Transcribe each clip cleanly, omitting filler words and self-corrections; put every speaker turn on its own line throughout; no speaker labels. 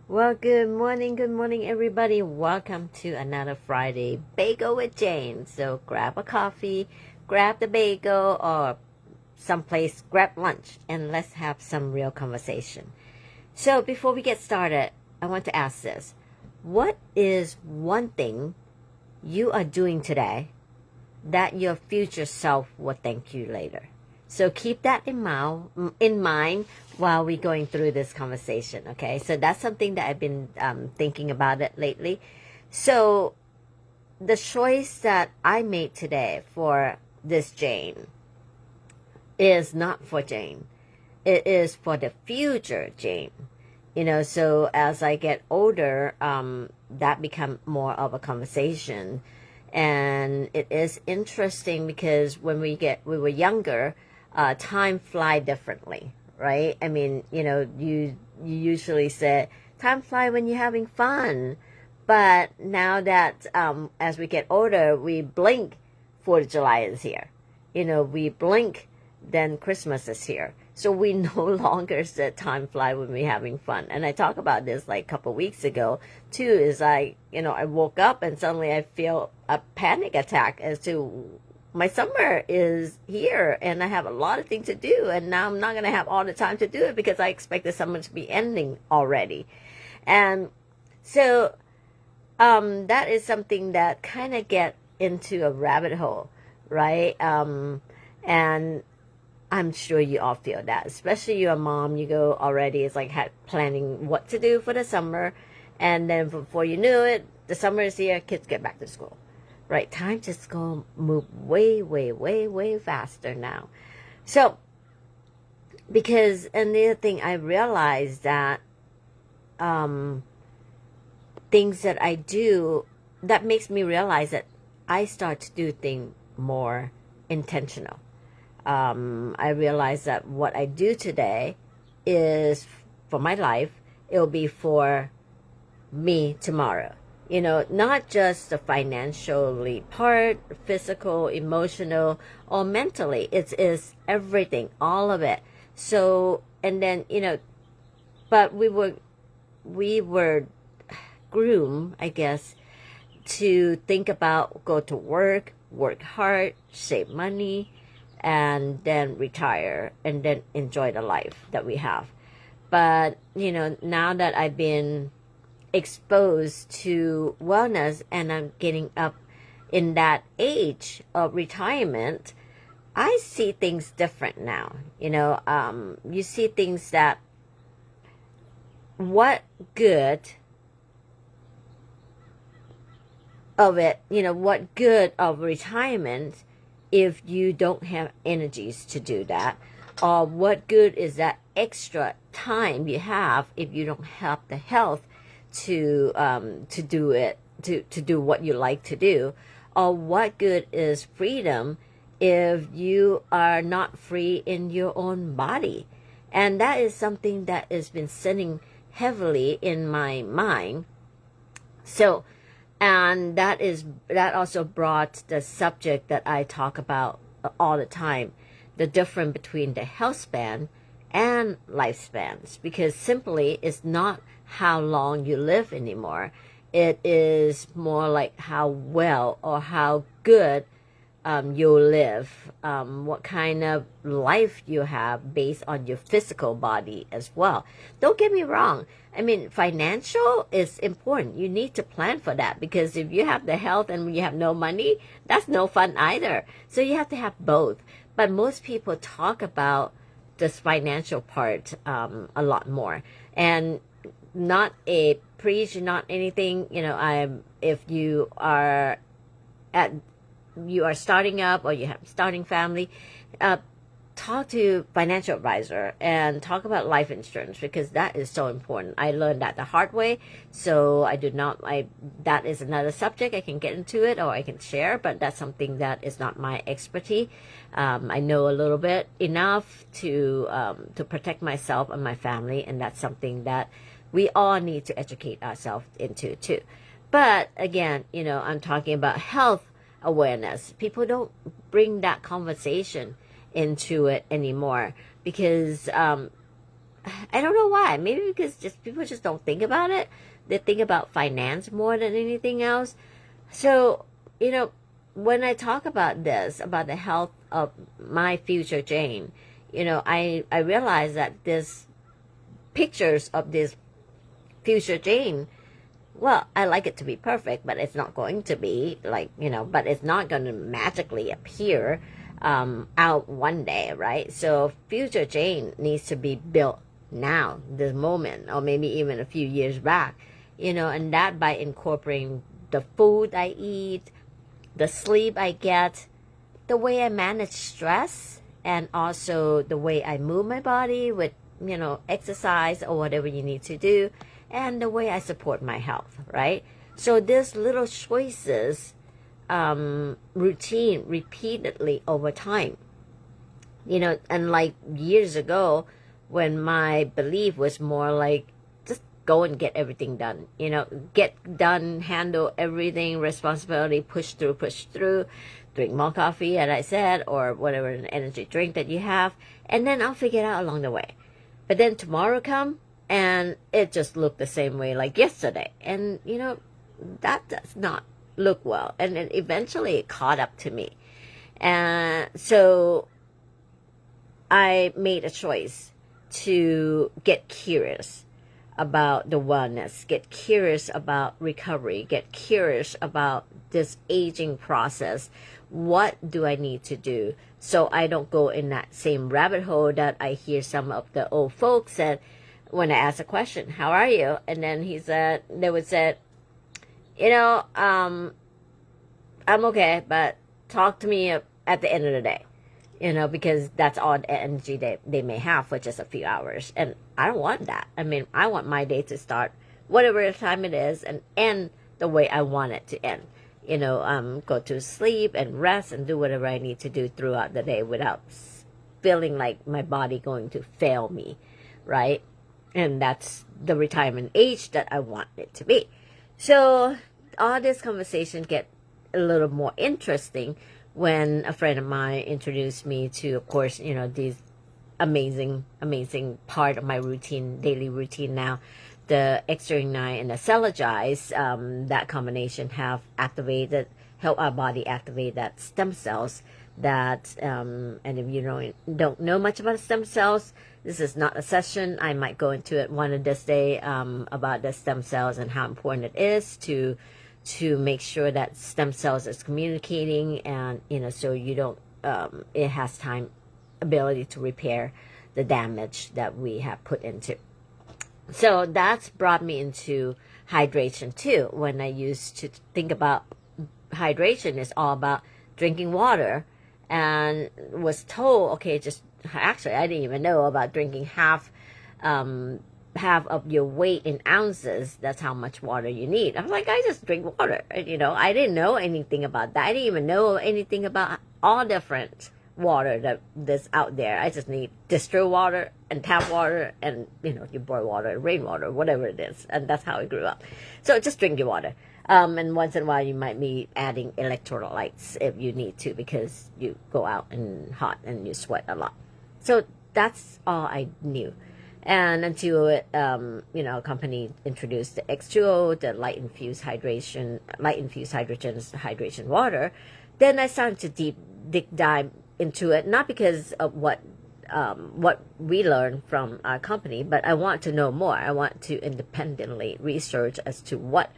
Well, good morning, everybody. Welcome to another Friday Bagel with Jane. So grab a coffee, grab the bagel, or someplace, grab lunch, and let's have some real conversation. So before we get started, I want to ask this. What is one thing you are doing today that your future self will thank you later? So keep that in mind while we're going through this conversation, okay? So that's something that I've been thinking about it lately. So the choice that I made today for this Jane is not for Jane. It is for the future Jane. So as I get older, that become more of a conversation. And it is interesting because when we were younger, time fly differently, right? I mean, you usually say time fly when you're having fun, but now that as we get older, we blink, 4th of July is here. We blink, then Christmas is here. So we no longer said time fly when we're having fun. And I talked about this like a couple of weeks ago too, is I woke up and suddenly I feel a panic attack as to my summer is here and I have a lot of things to do, and now I'm not going to have all the time to do it because I expect the summer to be ending already. And so that is something that kind of get into a rabbit hole, right? And I'm sure you all feel that, especially you're a mom. You go already, it's like planning what to do for the summer, and then before you knew it, the summer is here, kids get back to school, right? Time just go move way, way, way, way faster now. So, and the other thing I realized that things that I do, that makes me realize that I start to do things more intentional. I realize that what I do today is for my life. It'll be for me tomorrow. Not just the financially part, physical, emotional, or mentally. It is everything, all of it. So, and then, but we were groomed, I guess, to think about go to work hard, save money, and then retire and then enjoy the life that we have. But, now that I've been exposed to wellness and I'm getting up in that age of retirement, I see things different now. You see things that what good of it, what good of retirement if you don't have energies to do that, or what good is that extra time you have if you don't have the health to do it, to do what you like to do, or what good is freedom if you are not free in your own body? And that is something that has been sitting heavily in my mind. So, and that also brought the subject that I talk about all the time, the difference between the health span and lifespans, because simply it's not how long you live anymore. It is more like how well or how good you'll live, what kind of life you have based on your physical body as well. Don't get me wrong. I mean, financial is important. You need to plan for that, because if you have the health and you have no money, that's no fun either. So you have to have both. But most people talk about this financial part a lot more. And not a preach, not anything, if you are starting up or you have starting family, talk to financial advisor and talk about life insurance, because that is so important. I learned that the hard way, so that is another subject. I can get into it or I can share, but that's something that is not my expertise. I know a little bit enough to protect myself and my family, and that's something that we all need to educate ourselves into too. But again, I'm talking about health awareness. People don't bring that conversation into it anymore, because I don't know why. Maybe because just people just don't think about it. They think about finance more than anything else. So, when I talk about this, about the health of my future Jane, I realize that this pictures of this future Jane, well, I like it to be perfect, but it's not going to be but it's not going to magically appear out one day, right? So future Jane needs to be built now, this moment, or maybe even a few years back, and that by incorporating the food I eat, the sleep I get, the way I manage stress, and also the way I move my body with, exercise or whatever you need to do, and the way I support my health, right? So these little choices, routine repeatedly over time, and like years ago, when my belief was more like, just go and get everything done, get done, handle everything, responsibility, push through, drink more coffee, as I said, or whatever an energy drink that you have, and then I'll figure it out along the way. But then tomorrow come, and it just looked the same way like yesterday. And, that does not look well. And then eventually it caught up to me. And so I made a choice to get curious about the wellness, get curious about recovery, get curious about this aging process. What do I need to do so I don't go in that same rabbit hole that I hear some of the old folks said when I ask a question, how are you? And then they would say, I'm okay, but talk to me at the end of the day, because that's all the energy they may have for just a few hours. And I don't want that. I mean, I want my day to start whatever time it is and end the way I want it to end. Go to sleep and rest and do whatever I need to do throughout the day without feeling like my body going to fail me, right? And that's the retirement age that I want it to be. So all this conversation get a little more interesting when a friend of mine introduced me to, of course, these amazing part of my routine, daily routine now, the X39 and the Cellulize, that combination help our body activate that stem cells that, and if you don't know much about stem cells, this is not a session. I might go into it one of this day, about the stem cells and how important it is to make sure that stem cells is communicating, and, so you don't, it has ability to repair the damage that we have put into. So that's brought me into hydration too. When I used to think about hydration, it's all about drinking water, and was told, okay, actually I didn't even know about drinking half of your weight in ounces. That's how much water you need. I'm like, I just drink water. I didn't know anything about that. I didn't even know anything about all different water that's out there. I just need distilled water and tap water and, your boil water, rainwater, whatever it is. And that's how I grew up. So just drink your water. And once in a while you might be adding electrolytes if you need to, because you go out and hot and you sweat a lot. So that's all I knew. And until a company introduced the X2O, the light infused hydrogen hydration water, then I started to dive into it, not because of what we learned from our company, but I want to know more. I want to independently research as to what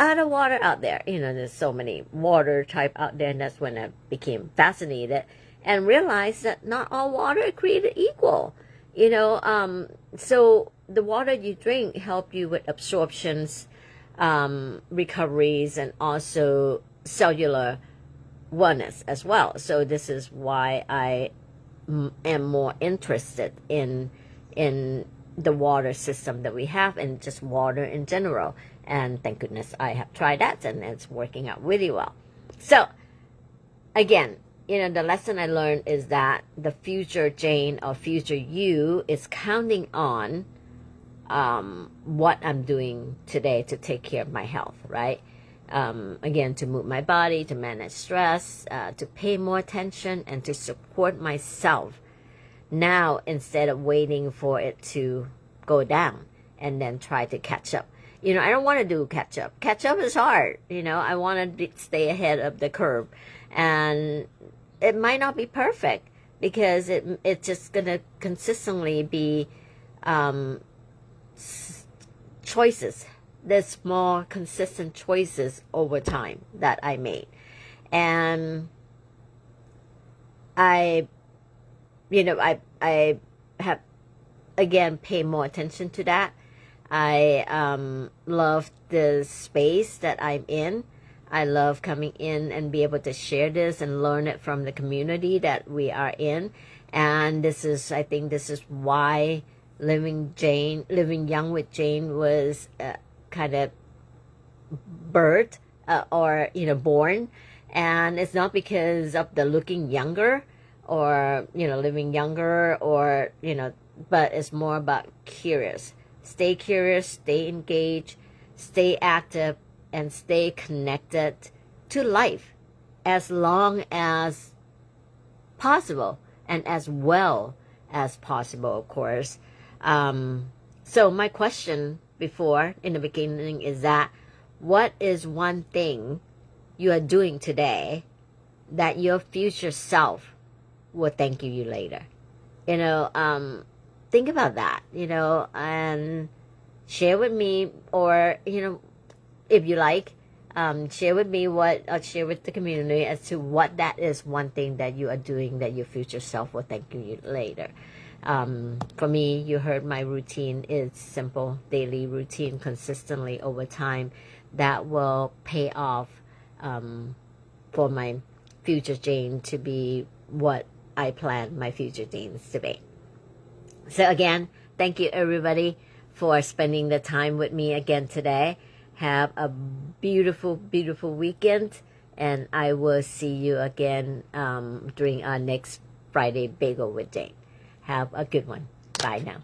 other water out there. There's so many water type out there, and that's when I became fascinated and realized that not all water is created equal. So the water you drink help you with absorptions, recoveries, and also cellular wellness as well. So this is why I am more interested in the water system that we have, and just water in general. And thank goodness I have tried that, and it's working out really well. So again, the lesson I learned is that the future Jane or future you is counting on what I'm doing today to take care of my health, right? Again, to move my body, to manage stress, to pay more attention, and to support myself now instead of waiting for it to go down and then try to catch up. You know, I don't want to do catch up. Catch up is hard. You know, I want to stay ahead of the curve. And it might not be perfect because it's just going to consistently be choices. There's small, consistent choices over time that I made. And I have, again, paid more attention to that. I love the space that I'm in. I love coming in and be able to share this and learn it from the community that we are in. And I think this is why Living Young with Jane was kind of birthed or, born. And it's not because of the looking younger or, living younger or, but it's more about curious. Stay curious, stay engaged, stay active, and stay connected to life as long as possible and as well as possible, of course. So my question before, in the beginning, is that what is one thing you are doing today that your future self will thank you later? Think about that, and share with me, or, if you like, share with me share with the community as to what that is one thing that you are doing that your future self will thank you later. For me, you heard my routine is simple, daily routine, consistently over time, that will pay off for my future Jane to be what I plan my future Janes to be. So again, thank you everybody for spending the time with me again today. Have a beautiful, beautiful weekend, and I will see you again during our next Friday Bagel with Jane. Have a good one. Bye now.